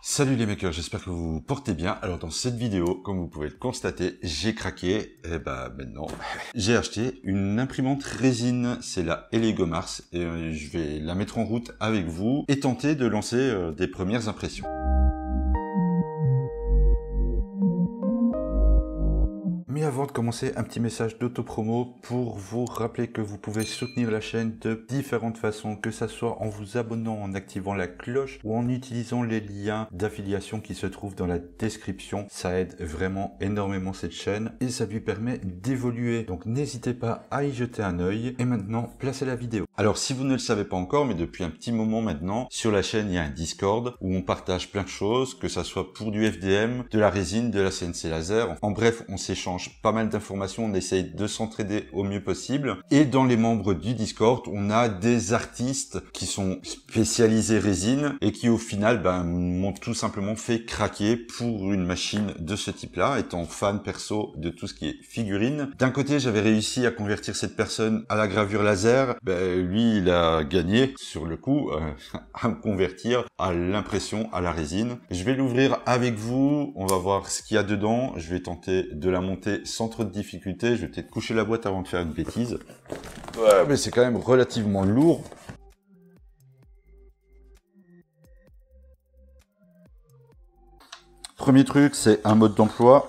Salut les makers, j'espère que vous vous portez bien. Alors dans cette vidéo, comme vous pouvez le constater, j'ai craqué. Et maintenant, j'ai acheté une imprimante résine, c'est la Elegomars. Et je vais la mettre en route avec vous et tenter de lancer des premières impressions. Mais avant de commencer, un petit message d'autopromo pour vous rappeler que vous pouvez soutenir la chaîne de différentes façons, que ça soit en vous abonnant, en activant la cloche ou en utilisant les liens d'affiliation qui se trouvent dans la description. Ça aide vraiment énormément cette chaîne et ça lui permet d'évoluer. Donc n'hésitez pas à y jeter un œil. Et maintenant, place à la vidéo. Alors si vous ne le savez pas encore, mais depuis un petit moment maintenant, sur la chaîne il y a un Discord où on partage plein de choses, que ça soit pour du FDM, de la résine, de la CNC laser. En bref, on s'échange pas mal d'informations, on essaye de s'entraider au mieux possible. Et dans les membres du Discord, on a des artistes qui sont spécialisés résine et qui au final m'ont tout simplement fait craquer pour une machine de ce type-là, étant fan perso de tout ce qui est figurine. D'un côté, j'avais réussi à convertir cette personne à la gravure laser. Lui, il a gagné sur le coup à me convertir à l'impression à la résine. Je vais l'ouvrir avec vous, on va voir ce qu'il y a dedans. Je vais tenter de la monter sans trop de difficultés. Je vais peut-être coucher la boîte avant de faire une bêtise. Ouais, mais c'est quand même relativement lourd. Premier truc, c'est un mode d'emploi.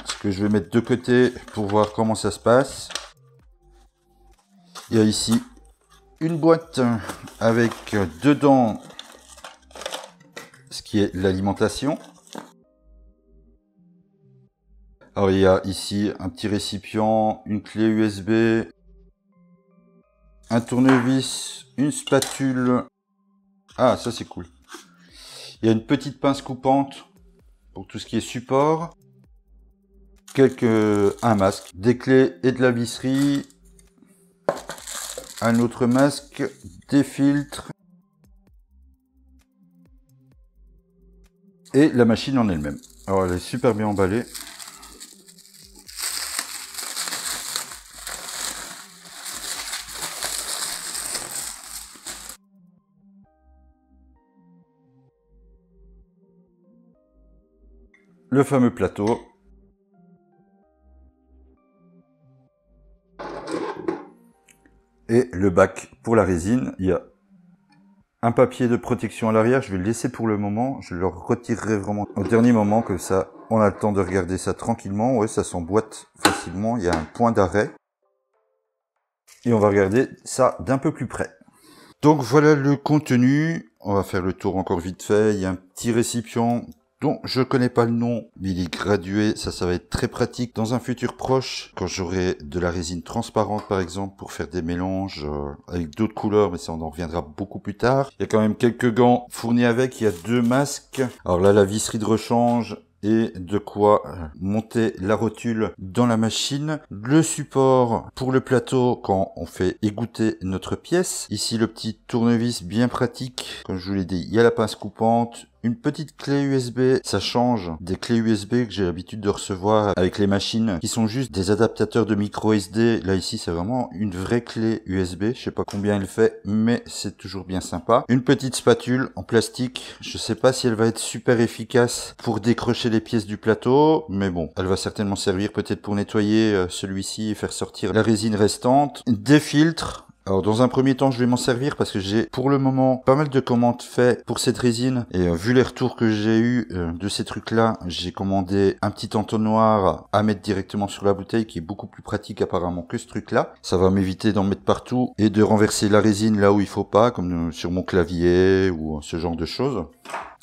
Ce que je vais mettre de côté pour voir comment ça se passe. Il y a ici une boîte avec dedans ce qui est l'alimentation. Alors il y a ici un petit récipient, une clé USB, un tournevis, une spatule. Ah, ça c'est cool. Il y a une petite pince coupante pour tout ce qui est support. Un masque, des clés et de la visserie. Un autre masque, des filtres. Et la machine en elle-même. Alors elle est super bien emballée. Le fameux plateau. Et le bac pour la résine. Il y a un papier de protection à l'arrière. Je vais le laisser pour le moment. Je le retirerai vraiment au dernier moment. Comme ça, on a le temps de regarder ça tranquillement. Ouais, ça s'emboîte facilement. Il y a un point d'arrêt. Et on va regarder ça d'un peu plus près. Donc voilà le contenu. On va faire le tour encore vite fait. Il y a un petit récipient dont je connais pas le nom, mais il est gradué. Ça va être très pratique dans un futur proche, quand j'aurai de la résine transparente par exemple, pour faire des mélanges avec d'autres couleurs, mais ça on en reviendra beaucoup plus tard. Il y a quand même quelques gants fournis avec, il y a 2 masques. Alors là, la visserie de rechange et de quoi monter la rotule dans la machine. Le support pour le plateau quand on fait égoutter notre pièce. Ici le petit tournevis bien pratique. Comme je vous l'ai dit, il y a la pince coupante. Une petite clé USB, ça change des clés USB que j'ai l'habitude de recevoir avec les machines qui sont juste des adaptateurs de micro SD. Là ici c'est vraiment une vraie clé USB, je sais pas combien elle fait mais c'est toujours bien sympa. Une petite spatule en plastique, je sais pas si elle va être super efficace pour décrocher les pièces du plateau, mais bon, elle va certainement servir peut-être pour nettoyer celui-ci et faire sortir la résine restante. Des filtres. Alors dans un premier temps je vais m'en servir parce que j'ai pour le moment pas mal de commandes faites pour cette résine et vu les retours que j'ai eu de ces trucs là, j'ai commandé un petit entonnoir à mettre directement sur la bouteille qui est beaucoup plus pratique apparemment que ce truc là. Ça va m'éviter d'en mettre partout et de renverser la résine là où il faut pas, comme sur mon clavier ou ce genre de choses.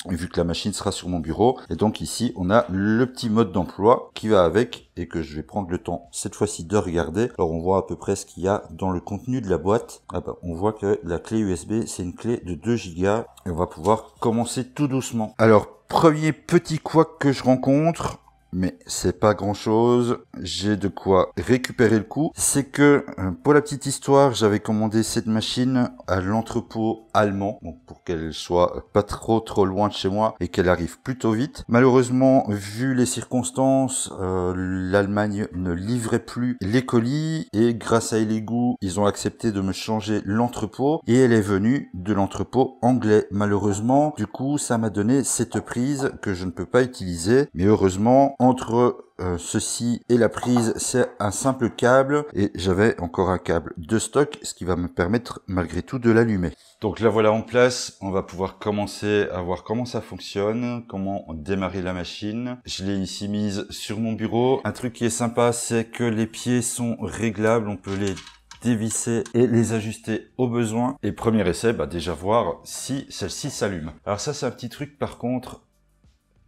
Vu que la machine sera sur mon bureau. Et donc ici, on a le petit mode d'emploi qui va avec et que je vais prendre le temps cette fois-ci de regarder. Alors on voit à peu près ce qu'il y a dans le contenu de la boîte. On voit que la clé USB, c'est une clé de 2 Go et on va pouvoir commencer tout doucement. Alors, premier petit couac que je rencontre, mais c'est pas grand chose. J'ai de quoi récupérer le coup. C'est que, pour la petite histoire, j'avais commandé cette machine à l'entrepôt allemand, donc pour qu'elle soit pas trop loin de chez moi et qu'elle arrive plutôt vite. Malheureusement, vu les circonstances, l'Allemagne ne livrait plus les colis et grâce à Elegoo, ils ont accepté de me changer l'entrepôt et elle est venue de l'entrepôt anglais. Malheureusement, du coup, ça m'a donné cette prise que je ne peux pas utiliser, mais heureusement, entre ceci et la prise, c'est un simple câble et j'avais encore un câble de stock, ce qui va me permettre malgré tout de l'allumer. Donc la voilà en place, on va pouvoir commencer à voir comment ça fonctionne, comment démarrer la machine. Je l'ai ici mise sur mon bureau. Un truc qui est sympa, c'est que les pieds sont réglables, on peut les dévisser et les ajuster au besoin. Et premier essai, déjà voir si celle-ci s'allume. Alors ça, c'est un petit truc par contre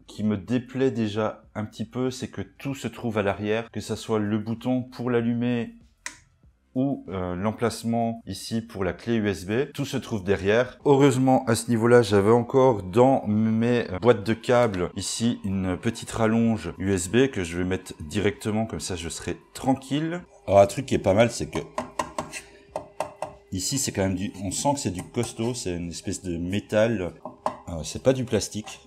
qui me déplaît déjà un petit peu, c'est que tout se trouve à l'arrière, que ça soit le bouton pour l'allumer ou l'emplacement ici pour la clé USB, tout se trouve derrière. Heureusement, à ce niveau-là, j'avais encore dans mes boîtes de câbles ici une petite rallonge USB que je vais mettre directement, comme ça je serai tranquille. Alors un truc qui est pas mal, c'est que ici c'est quand même on sent que c'est du costaud, c'est une espèce de métal, c'est pas du plastique.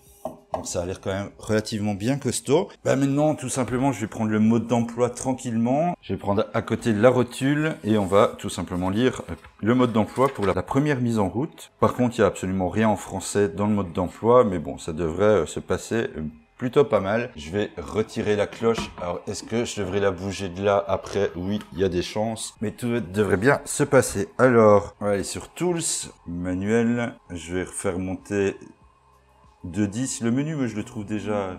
Donc ça a l'air quand même relativement bien costaud. Maintenant, tout simplement, je vais prendre le mode d'emploi tranquillement. Je vais prendre à côté la rotule et on va tout simplement lire le mode d'emploi pour la première mise en route. Par contre, il n'y a absolument rien en français dans le mode d'emploi, mais bon, ça devrait se passer plutôt pas mal. Je vais retirer la cloche. Alors, est-ce que je devrais la bouger de là après? Oui, il y a des chances, mais tout devrait bien se passer. Alors, on va aller sur Tools, manuel. Je vais refaire monter de 10, le menu, je le trouve déjà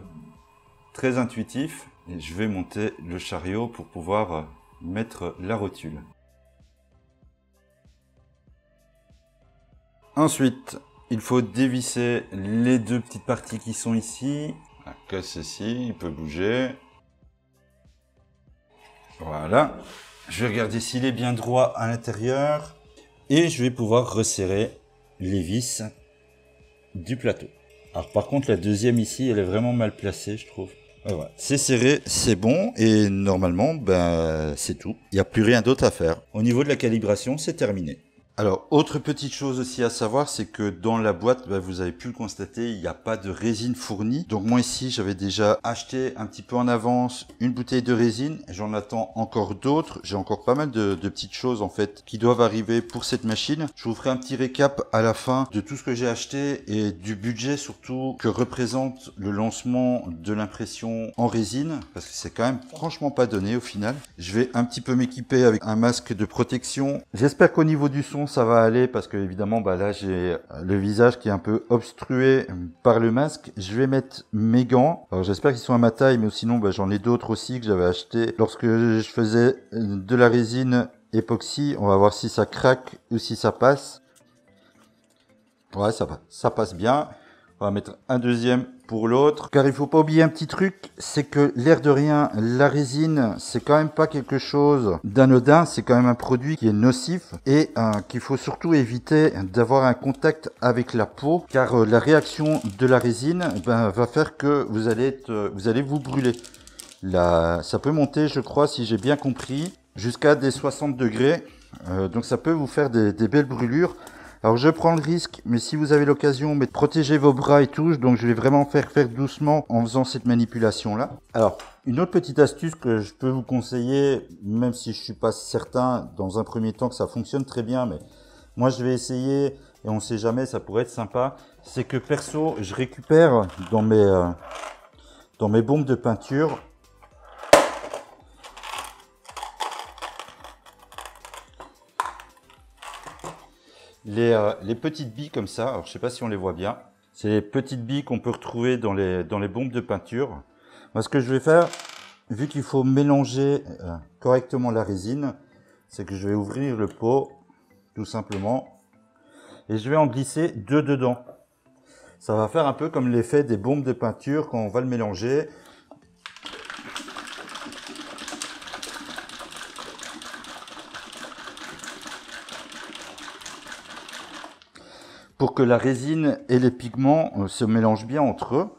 très intuitif. Et je vais monter le chariot pour pouvoir mettre la rotule. Ensuite, il faut dévisser les deux petites parties qui sont ici. Que ceci, il peut bouger. Voilà. Je vais regarder s'il est bien droit à l'intérieur. Et je vais pouvoir resserrer les vis du plateau. Alors par contre la deuxième ici elle est vraiment mal placée je trouve. Voilà. C'est serré, c'est bon et normalement c'est tout. Il n'y a plus rien d'autre à faire. Au niveau de la calibration c'est terminé. Alors, autre petite chose aussi à savoir, c'est que dans la boîte, vous avez pu le constater, il n'y a pas de résine fournie. Donc moi ici, j'avais déjà acheté un petit peu en avance une bouteille de résine. J'en attends encore d'autres. J'ai encore pas mal de petites choses en fait qui doivent arriver pour cette machine. Je vous ferai un petit récap à la fin de tout ce que j'ai acheté et du budget surtout que représente le lancement de l'impression en résine. Parce que c'est quand même franchement pas donné au final. Je vais un petit peu m'équiper avec un masque de protection. J'espère qu'au niveau du son, ça va aller parce que évidemment là j'ai le visage qui est un peu obstrué par le masque. Je vais mettre mes gants. Alors j'espère qu'ils sont à ma taille, mais sinon j'en ai d'autres aussi que j'avais acheté lorsque je faisais de la résine époxy. On va voir si ça craque ou si ça passe. Ouais, ça va, ça passe bien. On va mettre un deuxième pour l'autre. Car il faut pas oublier un petit truc, c'est que l'air de rien, la résine, c'est quand même pas quelque chose d'anodin. C'est quand même un produit qui est nocif et qu'il faut surtout éviter d'avoir un contact avec la peau. Car la réaction de la résine va faire que vous allez vous brûler. Là, ça peut monter, je crois, si j'ai bien compris, jusqu'à des 60 degrés. Donc ça peut vous faire des belles brûlures. Alors je prends le risque, mais si vous avez l'occasion, protégez vos bras et tout, donc je vais vraiment faire doucement en faisant cette manipulation-là. Alors, une autre petite astuce que je peux vous conseiller, même si je suis pas certain dans un premier temps que ça fonctionne très bien, mais moi je vais essayer, et on sait jamais, ça pourrait être sympa, c'est que perso, je récupère dans mes bombes de peinture, les petites billes comme ça. Alors je sais pas si on les voit bien, c'est les petites billes qu'on peut retrouver dans les bombes de peinture. Moi ce que je vais faire, vu qu'il faut mélanger correctement la résine, c'est que je vais ouvrir le pot tout simplement et je vais en glisser deux dedans. Ça va faire un peu comme l'effet des bombes de peinture quand on va le mélanger. Pour que la résine et les pigments se mélangent bien entre eux.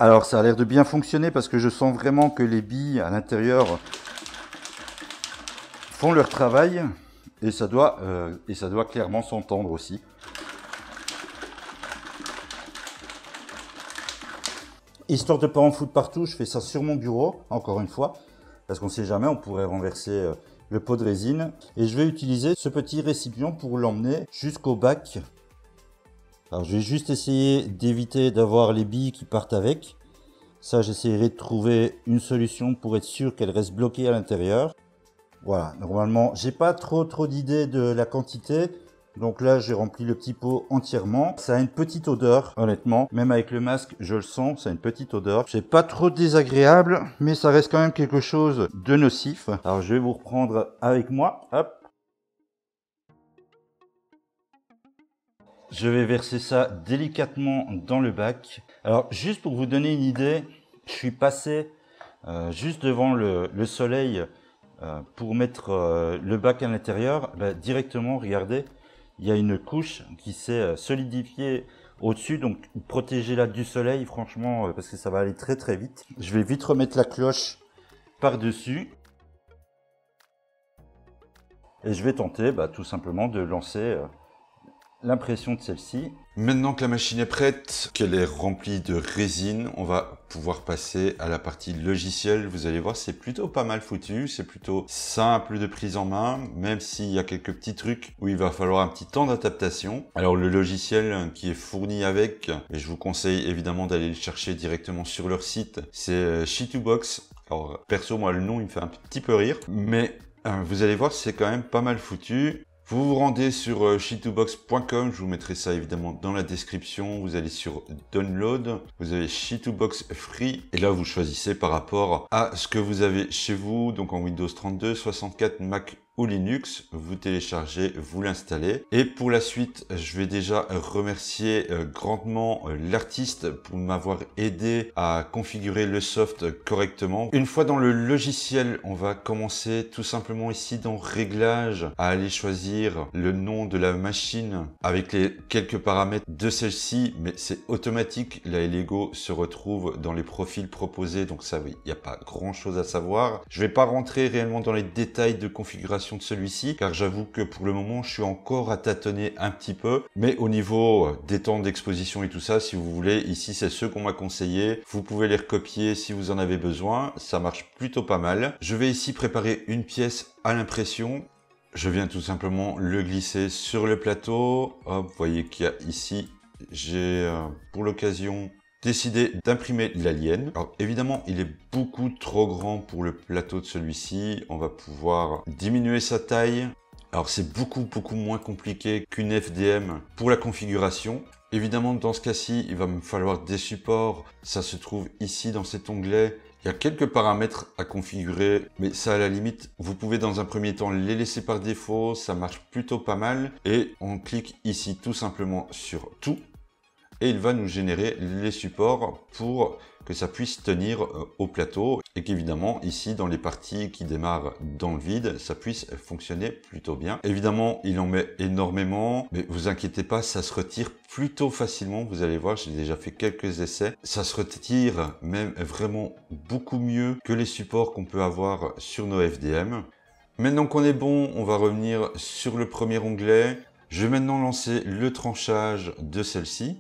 Alors ça a l'air de bien fonctionner parce que je sens vraiment que les billes à l'intérieur font leur travail et ça doit clairement s'entendre aussi. Histoire de ne pas en foutre partout, je fais ça sur mon bureau, encore une fois, parce qu'on ne sait jamais, on pourrait renverser le pot de résine. Et je vais utiliser ce petit récipient pour l'emmener jusqu'au bac. Alors je vais juste essayer d'éviter d'avoir les billes qui partent avec. Ça, j'essaierai de trouver une solution pour être sûr qu'elles restent bloquées à l'intérieur. Voilà, normalement, j'ai pas trop d'idées de la quantité. Donc là, j'ai rempli le petit pot entièrement. Ça a une petite odeur, honnêtement. Même avec le masque, je le sens, ça a une petite odeur. C'est pas trop désagréable, mais ça reste quand même quelque chose de nocif. Alors, je vais vous reprendre avec moi. Hop. Je vais verser ça délicatement dans le bac. Alors, juste pour vous donner une idée, je suis passé juste devant le soleil pour mettre le bac à l'intérieur. Directement, regardez. Il y a une couche qui s'est solidifiée au-dessus, donc protégez-la du soleil, franchement, parce que ça va aller très vite. Je vais vite remettre la cloche par-dessus. Et je vais tenter tout simplement de lancer l'impression de celle-ci. Maintenant que la machine est prête, qu'elle est remplie de résine, on va pouvoir passer à la partie logicielle. Vous allez voir, c'est plutôt pas mal foutu, c'est plutôt simple de prise en main, même s'il y a quelques petits trucs où il va falloir un petit temps d'adaptation. Alors le logiciel qui est fourni avec, et je vous conseille évidemment d'aller le chercher directement sur leur site, c'est She2Box. Alors perso, moi le nom il me fait un petit peu rire, mais vous allez voir, c'est quand même pas mal foutu. Vous vous rendez sur she2box.com, je vous mettrai ça évidemment dans la description. Vous allez sur Download, vous avez She2Box Free et là vous choisissez par rapport à ce que vous avez chez vous, donc en Windows 32, 64, Mac ou Linux, vous téléchargez, vous l'installez. Et pour la suite, je vais déjà remercier grandement l'artiste pour m'avoir aidé à configurer le soft correctement. Une fois dans le logiciel, on va commencer tout simplement ici dans Réglages à aller choisir le nom de la machine avec les quelques paramètres de celle-ci, mais c'est automatique. La Lego se retrouve dans les profils proposés, donc ça oui, il n'y a pas grand chose à savoir. Je vais pas rentrer réellement dans les détails de configuration de celui-ci, car j'avoue que pour le moment, je suis encore à tâtonner un petit peu. Mais au niveau des temps d'exposition et tout ça, si vous voulez, ici, c'est ceux qu'on m'a conseillé. Vous pouvez les recopier si vous en avez besoin. Ça marche plutôt pas mal. Je vais ici préparer une pièce à l'impression. Je viens tout simplement le glisser sur le plateau. Hop, vous voyez qu'il y a ici, j'ai pour l'occasion décidé d'imprimer l'alien. Alors évidemment, il est beaucoup trop grand pour le plateau de celui-ci. On va pouvoir diminuer sa taille. Alors c'est beaucoup moins compliqué qu'une FDM pour la configuration. Évidemment, dans ce cas-ci, il va me falloir des supports. Ça se trouve ici dans cet onglet. Il y a quelques paramètres à configurer, mais ça à la limite, vous pouvez dans un premier temps les laisser par défaut. Ça marche plutôt pas mal. Et on clique ici tout simplement sur tout. Et il va nous générer les supports pour que ça puisse tenir au plateau et qu'évidemment ici dans les parties qui démarrent dans le vide, ça puisse fonctionner plutôt bien. Évidemment, il en met énormément, mais vous inquiétez pas, ça se retire plutôt facilement. Vous allez voir, j'ai déjà fait quelques essais. Ça se retire même vraiment beaucoup mieux que les supports qu'on peut avoir sur nos FDM. Maintenant qu'on est bon, on va revenir sur le premier onglet. Je vais maintenant lancer le tranchage de celle-ci.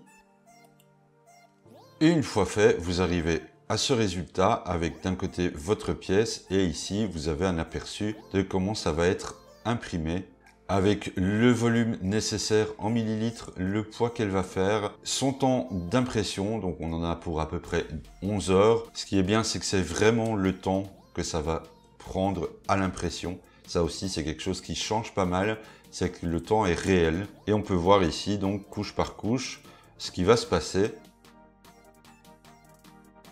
Et une fois fait, vous arrivez à ce résultat avec d'un côté votre pièce et ici vous avez un aperçu de comment ça va être imprimé avec le volume nécessaire en millilitres, le poids qu'elle va faire, son temps d'impression, donc on en a pour à peu près 11 heures. Ce qui est bien, c'est que c'est vraiment le temps que ça va prendre à l'impression. Ça aussi, c'est quelque chose qui change pas mal, c'est que le temps est réel. Et on peut voir ici, donc couche par couche, ce qui va se passer.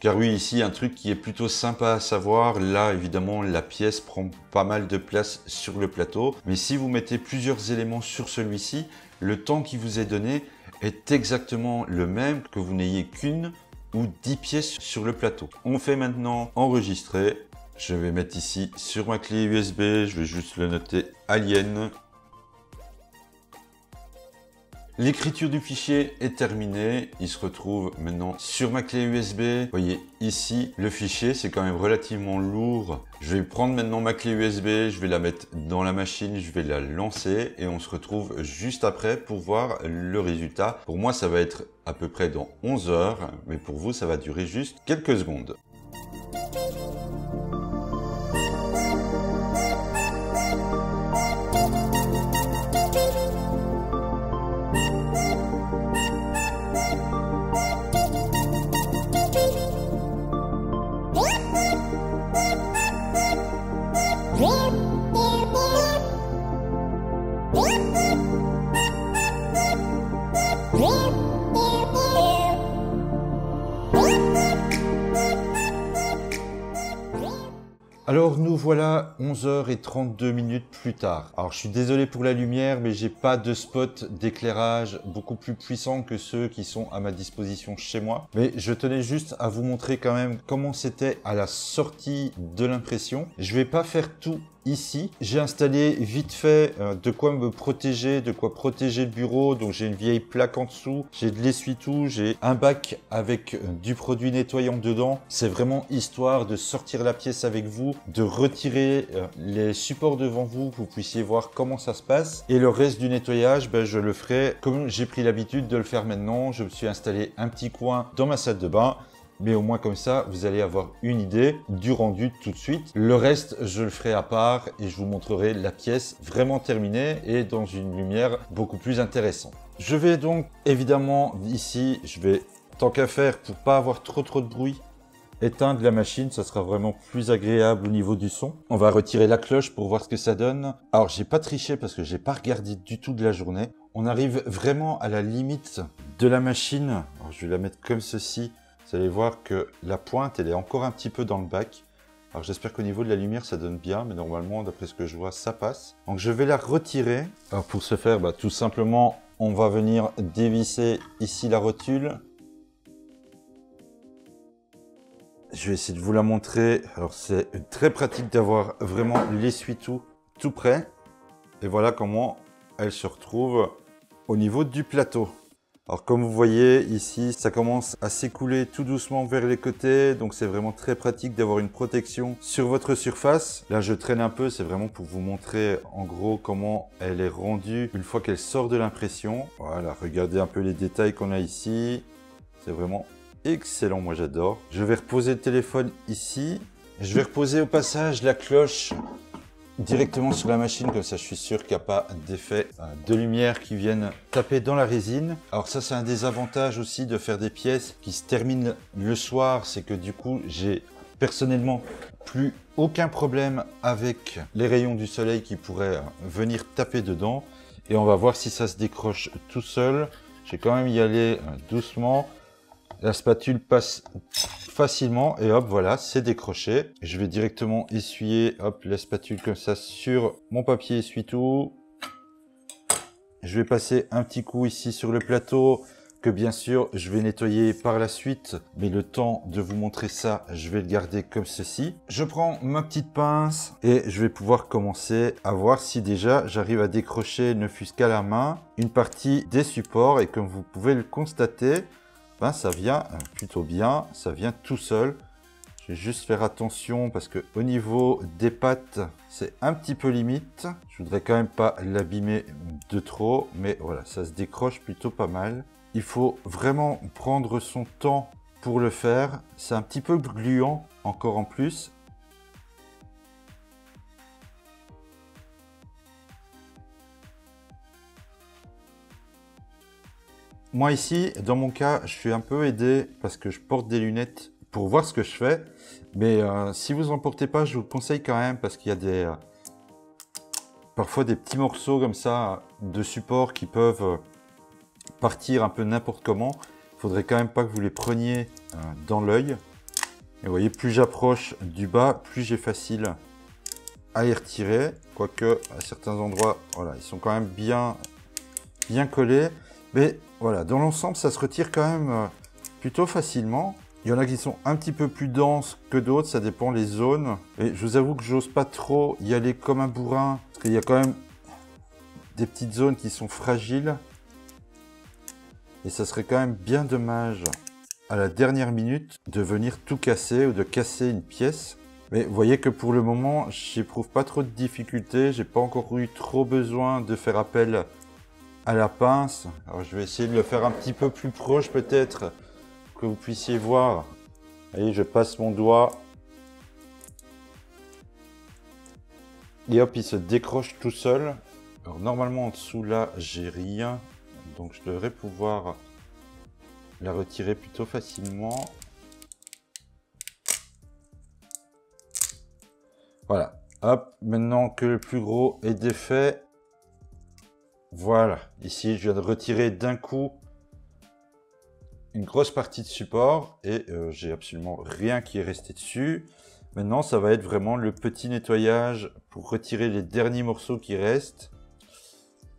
Car oui, ici, un truc qui est plutôt sympa à savoir, là, évidemment, la pièce prend pas mal de place sur le plateau. Mais si vous mettez plusieurs éléments sur celui-ci, le temps qui vous est donné est exactement le même que vous n'ayez qu'une ou 10 pièces sur le plateau. On fait maintenant enregistrer. Je vais mettre ici sur ma clé USB, je vais juste le noter Alien. L'écriture du fichier est terminée. Il se retrouve maintenant sur ma clé USB. Vous voyez ici, le fichier, c'est quand même relativement lourd. Je vais prendre maintenant ma clé USB, je vais la mettre dans la machine, je vais la lancer et on se retrouve juste après pour voir le résultat. Pour moi, ça va être à peu près dans 11 heures, mais pour vous, ça va durer juste quelques secondes. Alors nous voilà 11h32 plus tard. Alors je suis désolé pour la lumière, mais j'ai pas de spot d'éclairage beaucoup plus puissant que ceux qui sont à ma disposition chez moi. Mais je tenais juste à vous montrer quand même comment c'était à la sortie de l'impression. Je vais pas faire tout ici. J'ai installé vite fait de quoi me protéger, de quoi protéger le bureau. Donc j'ai une vieille plaque en dessous, j'ai de l'essuie-tout, j'ai un bac avec du produit nettoyant dedans. C'est vraiment histoire de sortir la pièce avec vous, de retirer les supports devant vous, que vous puissiez voir comment ça se passe. Et le reste du nettoyage, je le ferai comme j'ai pris l'habitude de le faire maintenant. Je me suis installé un petit coin dans ma salle de bain. Mais au moins comme ça, vous allez avoir une idée du rendu tout de suite. Le reste, je le ferai à part et je vous montrerai la pièce vraiment terminée et dans une lumière beaucoup plus intéressante. Je vais donc évidemment ici, je vais tant qu'à faire pour pas avoir trop de bruit, éteindre la machine, ça sera vraiment plus agréable au niveau du son. On va retirer la cloche pour voir ce que ça donne. Alors j'ai pas triché parce que j'ai pas regardé du tout de la journée. On arrive vraiment à la limite de la machine. Alors, je vais la mettre comme ceci. Vous allez voir que la pointe, elle est encore un petit peu dans le bac. Alors j'espère qu'au niveau de la lumière, ça donne bien, mais normalement, d'après ce que je vois, ça passe. Donc je vais la retirer. Alors pour ce faire, tout simplement, on va venir dévisser ici la rotule. Je vais essayer de vous la montrer. Alors c'est très pratique d'avoir vraiment l'essuie-tout tout prêt. Et voilà comment elle se retrouve au niveau du plateau. Alors comme vous voyez ici, ça commence à s'écouler tout doucement vers les côtés. Donc c'est vraiment très pratique d'avoir une protection sur votre surface. Là je traîne un peu, c'est vraiment pour vous montrer en gros comment elle est rendue une fois qu'elle sort de l'impression. Voilà, regardez un peu les détails qu'on a ici. C'est vraiment excellent, moi j'adore. Je vais reposer le téléphone ici. Je vais reposer au passage la cloche directement sur la machine, comme ça je suis sûr qu'il n'y a pas d'effet de lumière qui viennent taper dans la résine. Alors ça c'est un des avantages aussi de faire des pièces qui se terminent le soir, c'est que du coup j'ai personnellement plus aucun problème avec les rayons du soleil qui pourraient venir taper dedans. Et on va voir si ça se décroche tout seul. Je vais quand même y aller doucement. La spatule passe facilement et hop, voilà, c'est décroché. Je vais directement essuyer, hop, la spatule comme ça sur mon papier essuie-tout. Je vais passer un petit coup ici sur le plateau que bien sûr je vais nettoyer par la suite, mais le temps de vous montrer ça, je vais le garder comme ceci. Je prends ma petite pince et je vais pouvoir commencer à voir si déjà j'arrive à décrocher, ne fût-ce qu'à la main, une partie des supports. Et comme vous pouvez le constater, ça vient plutôt bien, ça vient tout seul. Je vais juste faire attention parce que au niveau des pattes, c'est un petit peu limite. Je voudrais quand même pas l'abîmer de trop, mais voilà, ça se décroche plutôt pas mal. Il faut vraiment prendre son temps pour le faire. C'est un petit peu gluant encore en plus. Moi ici, dans mon cas, je suis un peu aidé parce que je porte des lunettes pour voir ce que je fais. Mais si vous n'en portez pas, je vous conseille quand même parce qu'il y a parfois des petits morceaux comme ça de support qui peuvent partir un peu n'importe comment. Il faudrait quand même pas que vous les preniez dans l'œil. Et vous voyez, plus j'approche du bas, plus j'ai facile à les retirer. Quoique à certains endroits, voilà, ils sont quand même bien collés. Mais voilà, dans l'ensemble, ça se retire quand même plutôt facilement. Il y en a qui sont un petit peu plus denses que d'autres, ça dépend les zones. Et je vous avoue que j'ose pas trop y aller comme un bourrin, parce qu'il y a quand même des petites zones qui sont fragiles. Et ça serait quand même bien dommage à la dernière minute de venir tout casser ou de casser une pièce. Mais vous voyez que pour le moment, j'éprouve pas trop de difficultés. J'ai pas encore eu trop besoin de faire appel à la pince. Alors je vais essayer de le faire un petit peu plus proche peut-être, que vous puissiez voir. Vous voyez, je passe mon doigt. Et hop, il se décroche tout seul. Alors normalement en dessous là, j'ai rien. Donc je devrais pouvoir la retirer plutôt facilement. Voilà. Hop, maintenant que le plus gros est défait. Voilà. Ici, je viens de retirer d'un coup une grosse partie de support. Et j'ai absolument rien qui est resté dessus. Maintenant, ça va être vraiment le petit nettoyage pour retirer les derniers morceaux qui restent.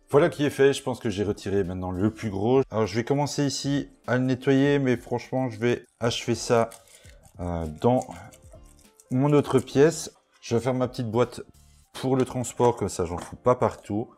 Voilà qui est fait. Je pense que j'ai retiré maintenant le plus gros. Alors, je vais commencer ici à le nettoyer. Mais franchement, je vais achever ça dans mon autre pièce. Je vais faire ma petite boîte pour le transport, comme ça j'en fous pas partout.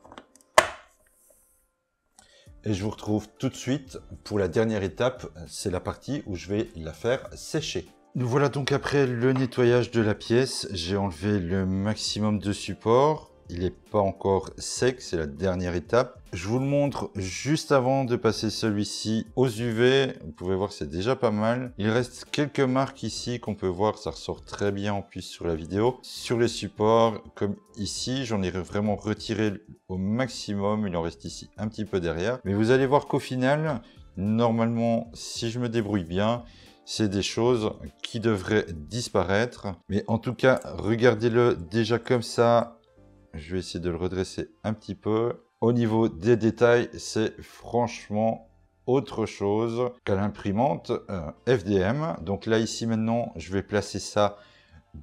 Et je vous retrouve tout de suite pour la dernière étape, c'est la partie où je vais la faire sécher. Nous voilà donc après le nettoyage de la pièce, j'ai enlevé le maximum de support. Il n'est pas encore sec, c'est la dernière étape. Je vous le montre juste avant de passer celui-ci aux UV. Vous pouvez voir que c'est déjà pas mal. Il reste quelques marques ici qu'on peut voir, ça ressort très bien en plus sur la vidéo. Sur les supports, comme ici, j'en ai vraiment retiré au maximum. Il en reste ici un petit peu derrière. Mais vous allez voir qu'au final, normalement, si je me débrouille bien, c'est des choses qui devraient disparaître. Mais en tout cas, regardez-le déjà comme ça. Je vais essayer de le redresser un petit peu. Au niveau des détails, c'est franchement autre chose qu'à l'imprimante FDM. Donc là, ici maintenant, je vais placer ça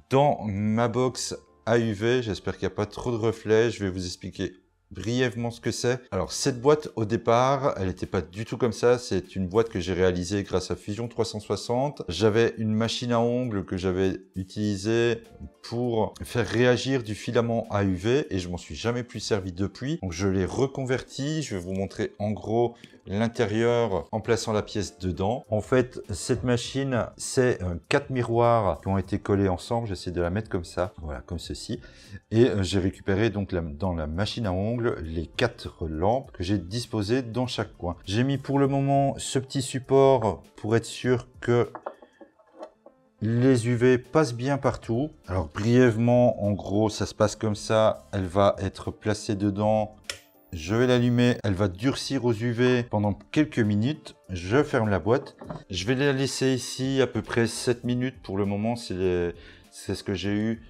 dans ma box AUV. J'espère qu'il n'y a pas trop de reflets. Je vais vous expliquer brièvement ce que c'est. Alors cette boîte au départ, elle n'était pas du tout comme ça. C'est une boîte que j'ai réalisée grâce à Fusion 360. J'avais une machine à ongles que j'avais utilisée pour faire réagir du filament AUV et je m'en suis jamais plus servi depuis. Donc je l'ai reconverti. Je vais vous montrer en gros l'intérieur en plaçant la pièce dedans. En fait, cette machine, c'est 4 miroirs qui ont été collés ensemble. J'essaie de la mettre comme ça, voilà, comme ceci. Et j'ai récupéré donc dans la machine à ongles les 4 lampes que j'ai disposées dans chaque coin. J'ai mis pour le moment ce petit support pour être sûr que les UV passent bien partout. Alors brièvement, en gros, ça se passe comme ça. Elle va être placée dedans. Je vais l'allumer, elle va durcir aux UV pendant quelques minutes. Je ferme la boîte. Je vais la laisser ici à peu près 7 minutes. Pour le moment, c'est ce que j'ai eu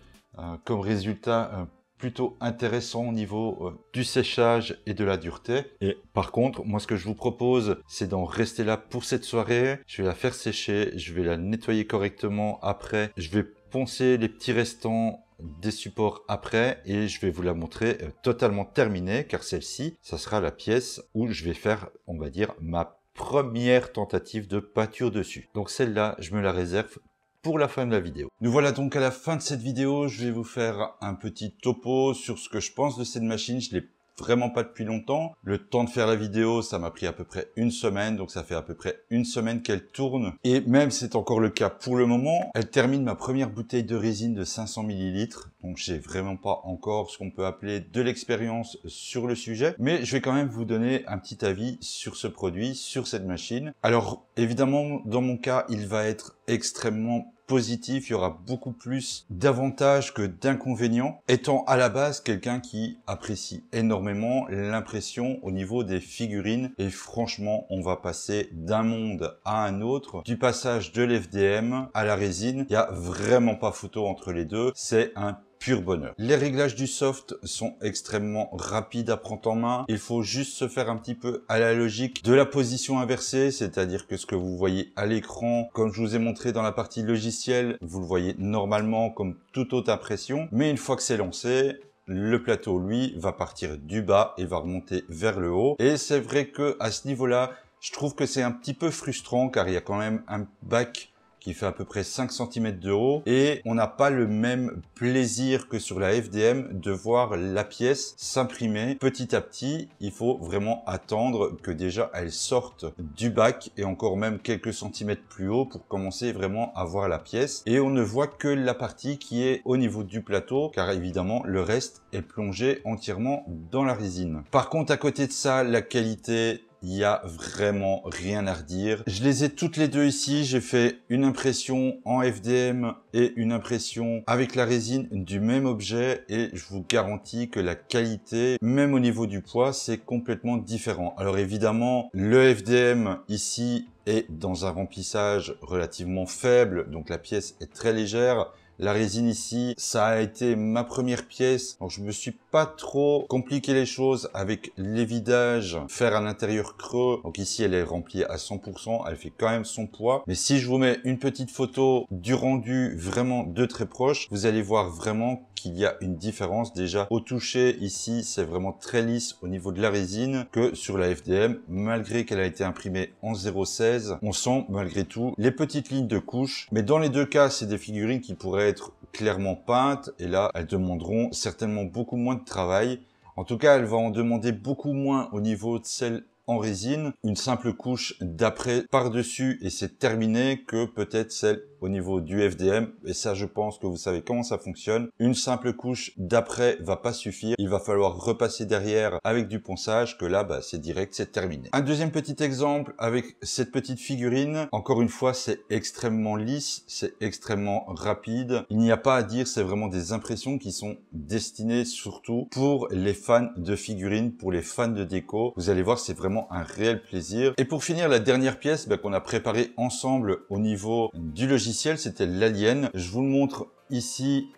comme résultat plutôt intéressant au niveau du séchage et de la dureté. Et par contre, moi ce que je vous propose, c'est d'en rester là pour cette soirée. Je vais la faire sécher, je vais la nettoyer correctement après. Je vais poncer les petits restants des supports après et je vais vous la montrer totalement terminée car celle-ci, ça sera la pièce où je vais faire, on va dire, ma première tentative de peinture dessus. Donc celle-là, je me la réserve pour la fin de la vidéo. Nous voilà donc à la fin de cette vidéo. Je vais vous faire un petit topo sur ce que je pense de cette machine. Je l'ai vraiment pas depuis longtemps. Le temps de faire la vidéo, ça m'a pris à peu près une semaine. Donc ça fait à peu près une semaine qu'elle tourne. Et même si c'est encore le cas pour le moment, elle termine ma première bouteille de résine de 500 ml. Donc j'ai vraiment pas encore ce qu'on peut appeler de l'expérience sur le sujet. Mais je vais quand même vous donner un petit avis sur ce produit, sur cette machine. Alors évidemment, dans mon cas, il va être extrêmement positif, il y aura beaucoup plus d'avantages que d'inconvénients. Étant à la base quelqu'un qui apprécie énormément l'impression au niveau des figurines et franchement on va passer d'un monde à un autre, du passage de l'FDM à la résine, il n'y a vraiment pas photo entre les deux, c'est un pur bonheur. Les réglages du soft sont extrêmement rapides à prendre en main. Il faut juste se faire un petit peu à la logique de la position inversée, c'est-à-dire que ce que vous voyez à l'écran, comme je vous ai montré dans la partie logicielle, vous le voyez normalement comme toute autre impression. Mais une fois que c'est lancé, le plateau, lui, va partir du bas et va remonter vers le haut. Et c'est vrai que à ce niveau-là, je trouve que c'est un petit peu frustrant car il y a quand même un bac qui fait à peu près 5 cm de haut et on n'a pas le même plaisir que sur la FDM de voir la pièce s'imprimer petit à petit. Il faut vraiment attendre que déjà elle sorte du bac et encore même quelques centimètres plus haut pour commencer vraiment à voir la pièce. Et on ne voit que la partie qui est au niveau du plateau car évidemment le reste est plongé entièrement dans la résine. Par contre, à côté de ça, la qualité, il n'y a vraiment rien à redire. Je les ai toutes les deux ici. J'ai fait une impression en FDM et une impression avec la résine du même objet et je vous garantis que la qualité, même au niveau du poids, c'est complètement différent. Alors évidemment, le FDM ici est dans un remplissage relativement faible, donc la pièce est très légère. La résine ici, ça a été ma première pièce, donc je me suis pas trop compliqué les choses avec l'évidage, faire un intérieur creux. Donc ici, elle est remplie à 100%, elle fait quand même son poids. Mais si je vous mets une petite photo du rendu vraiment de très proche, vous allez voir vraiment qu'il y a une différence. Déjà, au toucher, ici, c'est vraiment très lisse au niveau de la résine que sur la FDM. Malgré qu'elle a été imprimée en 0,16, on sent malgré tout les petites lignes de couche. Mais dans les deux cas, c'est des figurines qui pourraient être clairement peintes. Et là, elles demanderont certainement beaucoup moins de travail. En tout cas, elles vont en demander beaucoup moins au niveau de celles en résine. Une simple couche d'après par-dessus et c'est terminé que peut-être celle au niveau du FDM. Et ça, je pense que vous savez comment ça fonctionne. Une simple couche d'après va pas suffire. Il va falloir repasser derrière avec du ponçage que là, c'est direct, c'est terminé. Un deuxième petit exemple avec cette petite figurine. Encore une fois, c'est extrêmement lisse, c'est extrêmement rapide. Il n'y a pas à dire, c'est vraiment des impressions qui sont destinées surtout pour les fans de figurines, pour les fans de déco. Vous allez voir, c'est vraiment un réel plaisir. Et pour finir, la dernière pièce qu'on a préparée ensemble au niveau du logiciel, c'était l'Alien. Je vous le montre ici,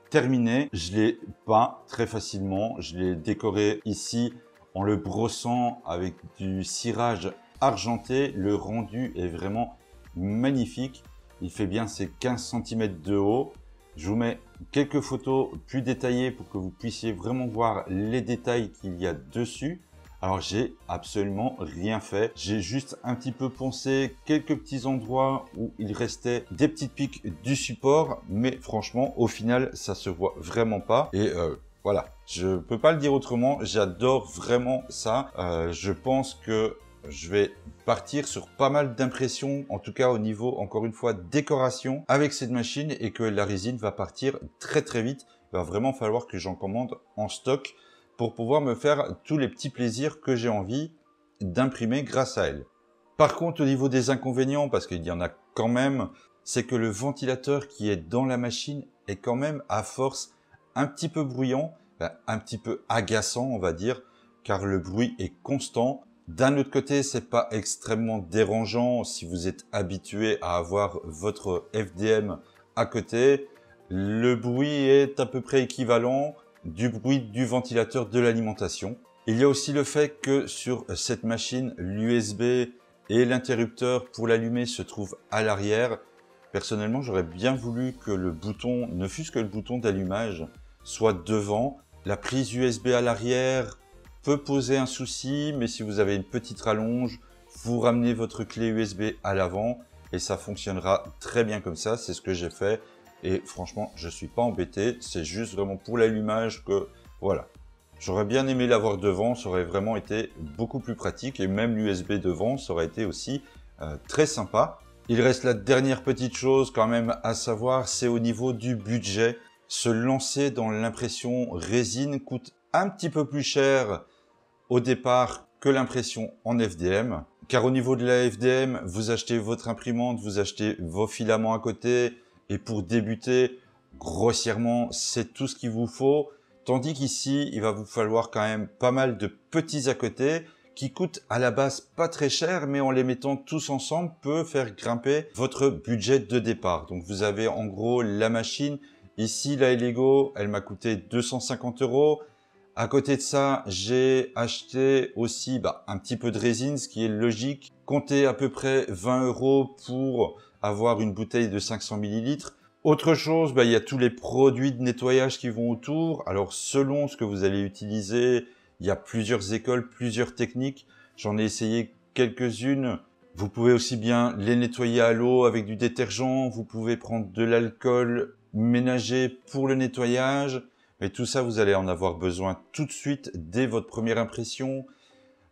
terminé. Je l'ai peint très facilement. Je l'ai décoré ici en le brossant avec du cirage argenté. Le rendu est vraiment magnifique. Il fait bien ses 15 cm de haut. Je vous mets quelques photos plus détaillées pour que vous puissiez vraiment voir les détails qu'il y a dessus. Alors, j'ai absolument rien fait. J'ai juste un petit peu poncé quelques petits endroits où il restait des petites piques du support. Mais franchement, au final, ça se voit vraiment pas. Et voilà, je peux pas le dire autrement. J'adore vraiment ça. Je pense que je vais partir sur pas mal d'impressions, en tout cas au niveau, encore une fois, décoration avec cette machine et que la résine va partir très très vite. Il va vraiment falloir que j'en commande en stock pour pouvoir me faire tous les petits plaisirs que j'ai envie d'imprimer grâce à elle. Par contre, au niveau des inconvénients, parce qu'il y en a quand même, c'est que le ventilateur qui est dans la machine est quand même à force un petit peu bruyant, un petit peu agaçant, on va dire, car le bruit est constant. D'un autre côté, c'est pas extrêmement dérangeant si vous êtes habitué à avoir votre FDM à côté. Le bruit est à peu près équivalent du bruit du ventilateur de l'alimentation. Il y a aussi le fait que sur cette machine, l'USB et l'interrupteur pour l'allumer se trouvent à l'arrière. Personnellement, j'aurais bien voulu que le bouton, ne fût-ce que le bouton d'allumage, soit devant. La prise USB à l'arrière peut poser un souci, mais si vous avez une petite rallonge, vous ramenez votre clé USB à l'avant et ça fonctionnera très bien comme ça. C'est ce que j'ai fait. Et franchement, je suis pas embêté. C'est juste vraiment pour l'allumage que, voilà. J'aurais bien aimé l'avoir devant. Ça aurait vraiment été beaucoup plus pratique. Et même l'USB devant, ça aurait été aussi très sympa. Il reste la dernière petite chose quand même à savoir, c'est au niveau du budget. Se lancer dans l'impression résine coûte un petit peu plus cher au départ que l'impression en FDM. Car au niveau de la FDM, vous achetez votre imprimante, vous achetez vos filaments à côté. Et pour débuter, grossièrement, c'est tout ce qu'il vous faut. Tandis qu'ici, il va vous falloir quand même pas mal de petits à côté qui coûtent à la base pas très cher, mais en les mettant tous ensemble, peut faire grimper votre budget de départ. Donc vous avez en gros la machine. Ici, la Lego, elle m'a coûté 250 €. À côté de ça, j'ai acheté aussi un petit peu de résine, ce qui est logique. Comptez à peu près 20 € pour avoir une bouteille de 500 ml. Autre chose, il y a tous les produits de nettoyage qui vont autour. Alors, selon ce que vous allez utiliser, il y a plusieurs écoles, plusieurs techniques. J'en ai essayé quelques-unes Vous pouvez aussi bien les nettoyer à l'eau avec du détergent, vous pouvez prendre de l'alcool ménager pour le nettoyage, mais tout ça vous allez en avoir besoin tout de suite dès votre première impression.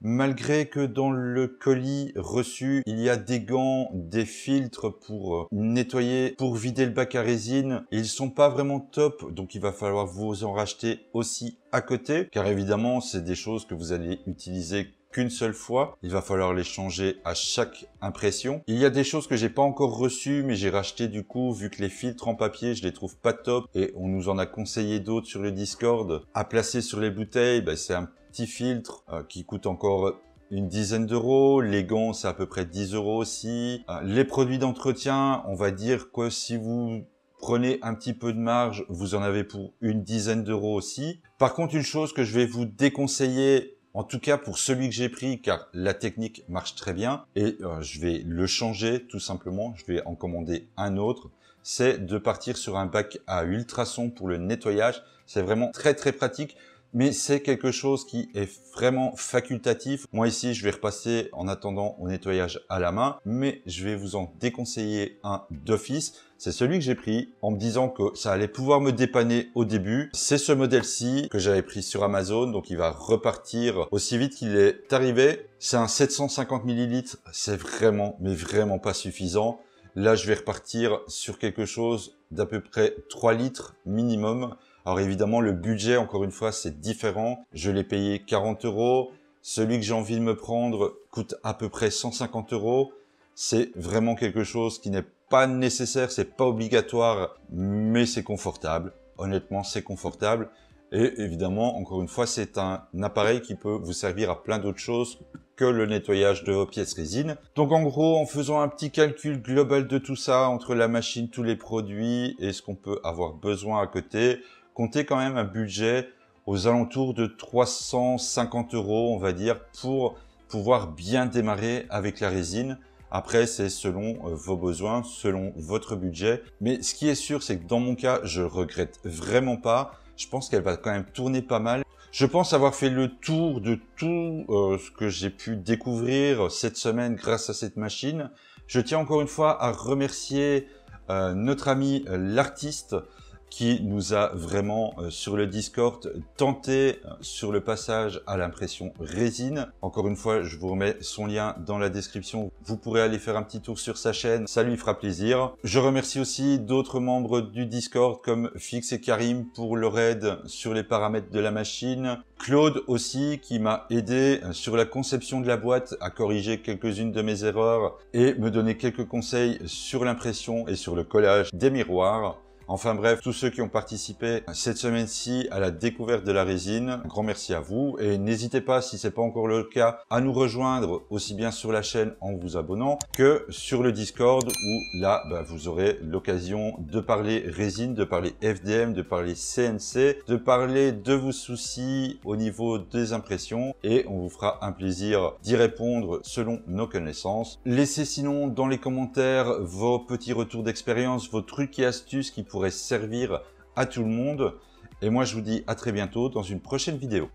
Malgré que dans le colis reçu, il y a des gants, des filtres pour nettoyer, pour vider le bac à résine, ils sont pas vraiment top, donc il va falloir vous en racheter aussi à côté, car évidemment, c'est des choses que vous allez utiliser qu'une seule fois. Il va falloir les changer à chaque impression. Il y a des choses que j'ai pas encore reçues, mais j'ai racheté du coup, vu que les filtres en papier, je les trouve pas top, et on nous en a conseillé d'autres sur le Discord à placer sur les bouteilles. C'est un petit filtre qui coûte encore une dizaine d'euros. Les gants, c'est à peu près 10 euros aussi. Les produits d'entretien, on va dire que si vous prenez un petit peu de marge, vous en avez pour une dizaine d'euros aussi. Par contre, une chose que je vais vous déconseiller, en tout cas pour celui que j'ai pris, car la technique marche très bien, et je vais le changer tout simplement, je vais en commander un autre, c'est de partir sur un bac à ultrasons pour le nettoyage. C'est vraiment très très pratique. Mais c'est quelque chose qui est vraiment facultatif. Moi ici, je vais repasser en attendant au nettoyage à la main, mais je vais vous en déconseiller un d'office. C'est celui que j'ai pris en me disant que ça allait pouvoir me dépanner au début. C'est ce modèle-ci que j'avais pris sur Amazon, donc il va repartir aussi vite qu'il est arrivé. C'est un 750 ml, c'est vraiment, mais vraiment pas suffisant. Là, je vais repartir sur quelque chose d'à peu près 3 litres minimum. Alors évidemment, le budget, encore une fois, c'est différent. Je l'ai payé 40 euros. Celui que j'ai envie de me prendre coûte à peu près 150 euros. C'est vraiment quelque chose qui n'est pas nécessaire, c'est pas obligatoire, mais c'est confortable. Honnêtement, c'est confortable. Et évidemment, encore une fois, c'est un appareil qui peut vous servir à plein d'autres choses que le nettoyage de vos pièces résine. Donc en gros, en faisant un petit calcul global de tout ça, entre la machine, tous les produits et ce qu'on peut avoir besoin à côté, comptez quand même un budget aux alentours de 350 euros, on va dire, pour pouvoir bien démarrer avec la résine. Après, c'est selon vos besoins, selon votre budget. Mais ce qui est sûr, c'est que dans mon cas, je regrette vraiment pas. Je pense qu'elle va quand même tourner pas mal. Je pense avoir fait le tour de tout ce que j'ai pu découvrir cette semaine grâce à cette machine. Je tiens encore une fois à remercier notre ami l'artiste qui nous a vraiment sur le Discord tenté sur le passage à l'impression résine. Encore une fois, je vous remets son lien dans la description. Vous pourrez aller faire un petit tour sur sa chaîne, ça lui fera plaisir. Je remercie aussi d'autres membres du Discord comme Fix et Karim pour leur aide sur les paramètres de la machine. Claude aussi qui m'a aidé sur la conception de la boîte à corriger quelques-unes de mes erreurs et me donner quelques conseils sur l'impression et sur le collage des miroirs. Enfin bref, tous ceux qui ont participé cette semaine-ci à la découverte de la résine, un grand merci à vous. Et n'hésitez pas, si ce n'est pas encore le cas, à nous rejoindre aussi bien sur la chaîne en vous abonnant que sur le Discord où là, vous aurez l'occasion de parler résine, de parler FDM, de parler CNC, de parler de vos soucis au niveau des impressions et on vous fera un plaisir d'y répondre selon nos connaissances. Laissez sinon dans les commentaires vos petits retours d'expérience, vos trucs et astuces qui pourraient servir à tout le monde. Et moi, je vous dis à très bientôt dans une prochaine vidéo.